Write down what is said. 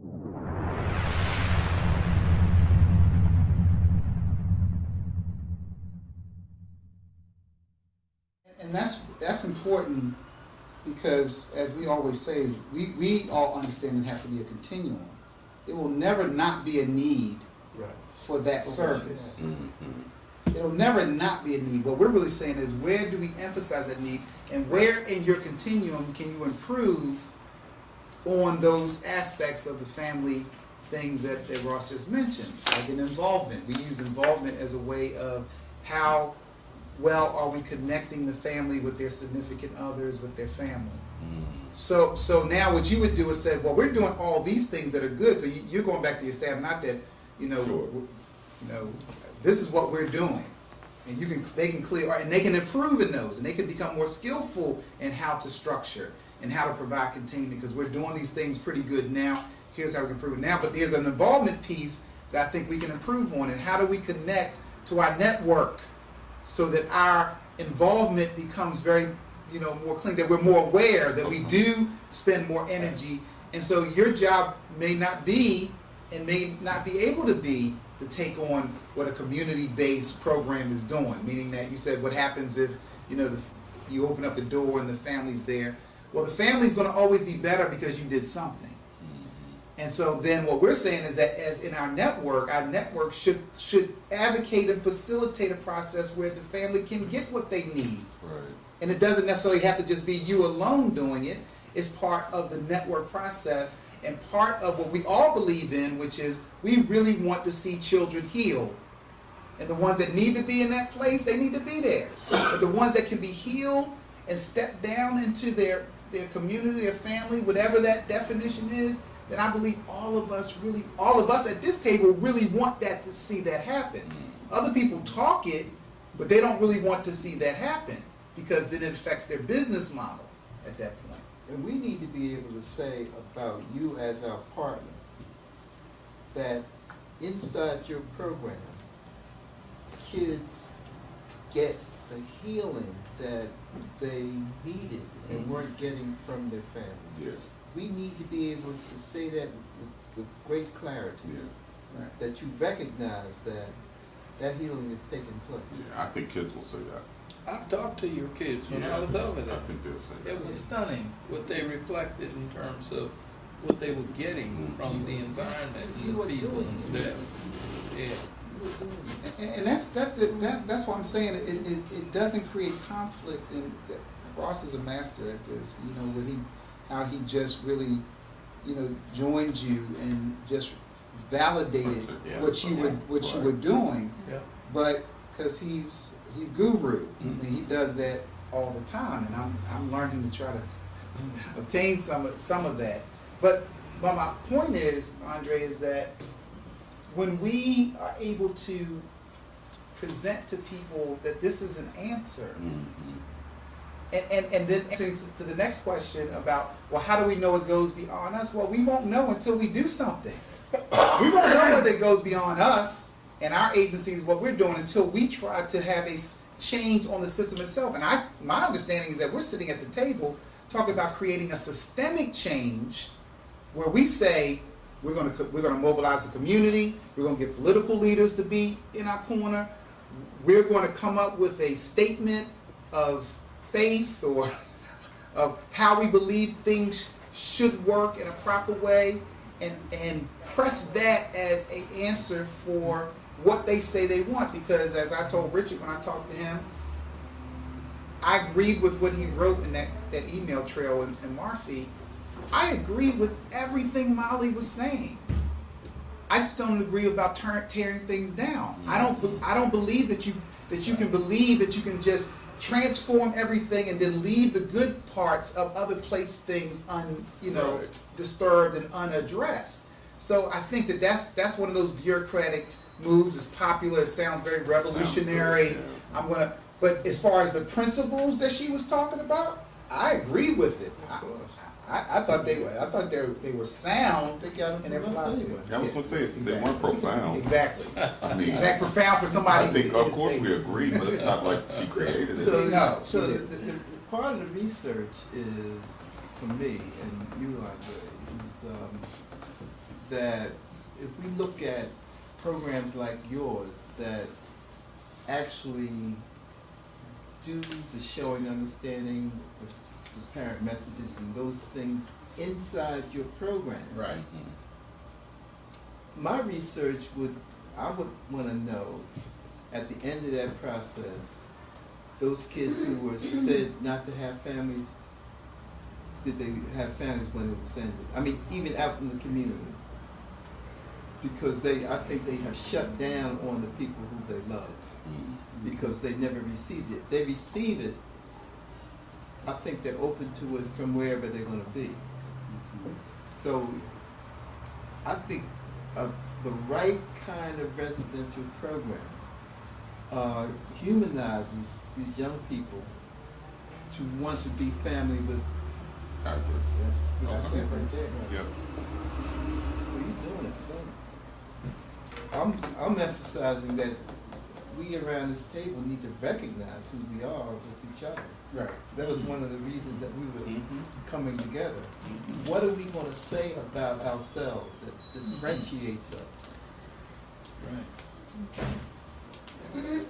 And that's important because, as we always say, we all understand it has to be a continuum. It will never not be a need for that service. It'll never not be a need. What we're really saying is, where do we emphasize that need, and where in your continuum can you improve on those aspects of the family things that Ross just mentioned, like an involvement. We use involvement as a way of how well are we connecting the family with their significant others, with their family. So now what you would do is say, well, we're doing all these things that are good. So you're going back to your staff, not that, this is what we're doing. And they can clear, and they can improve in those, and they can become more skillful in how to structure and how to provide containment, because we're doing these things pretty good now. Here's how we can improve it now. But there's an involvement piece that I think we can improve on, and how do we connect to our network so that our involvement becomes very, more clean, that we're more aware, that we do spend more energy. And so your job may not be, and may not be able to be, to take on what a community-based program is doing. Meaning that you said, what happens if, you open up the door and the family's there? Well, the family's going to always be better because you did something. And so then what we're saying is that, as in our network should advocate and facilitate a process where the family can get what they need. Right. And it doesn't necessarily have to just be you alone doing it. It's part of the network process, and part of what we all believe in, which is we really want to see children heal. And the ones that need to be in that place, they need to be there. But the ones that can be healed and step down into their community, their family, whatever that definition is, then I believe all of us at this table really want that, to see that happen. Other people talk it, but they don't really want to see that happen, because then it affects their business model at that point. And we need to be able to say about you as our partner that inside your program, kids get the healing that they needed and weren't getting from their family. Yeah. We need to be able to say that with great clarity, Right. that you recognize that healing is taking place. Yeah, I think kids will say that. I've talked to your kids when I was over there. I think they'll say that. It was stunning what they reflected in terms of what they were getting from the environment and the people and stuff. Yeah. And that's what I'm saying. It doesn't create conflict. And Ross is a master at this. How he just really, joined you and just validated what you were doing. Yeah. But because he's guru, and he does that all the time, and I'm learning to try to obtain some of that. But my point is, Andre, is that when we are able to present to people that this is an answer, and then to the next question about, well, how do we know it goes beyond us? Well, we won't know until we do something. We won't know whether it goes beyond us and our agencies, what we're doing, until we try to have a change on the system itself. And my understanding is that we're sitting at the table talking about creating a systemic change where we say we're going to mobilize the community, we're going to get political leaders to be in our corner, we're going to come up with a statement of faith or of how we believe things should work in a proper way, and press that as an answer for what they say they want. Because as I told Richard when I talked to him, I agreed with what he wrote in that email trail in Marfie. I agreed with everything Molly was saying. I just don't agree about tearing things down. I don't believe that you can believe that you can just transform everything and then leave the good parts of other things disturbed and unaddressed. So I think that's one of those bureaucratic moves. It's popular. It sounds very revolutionary. But as far as the principles that she was talking about, I agree with it. I thought they were sound in their philosophy. I was going to say, they weren't profound. Exactly. I mean, exactly profound for somebody. I think, of course, we agree, but it's not like she created it. So the part of the research is, for me, and you, Andre, is that if we look at programs like yours that actually do the showing, understanding, the parent messages and those things inside your program. Right. My research I would want to know at the end of that process, those kids who were said not to have families, did they have families when it was ended? I mean, even out in the community. Because I think they have shut down on the people who they loved because they never received it. They receive it, I think they're open to it from wherever they're going to be. So I think the right kind of residential program humanizes these young people to want to be family with. Hybrid. That's it right there. Yep. So you're doing it, so I'm emphasizing that we around this table need to recognize who we are with each other. Right. That was one of the reasons that we were coming together. What are we going to say about ourselves that differentiates us? Right.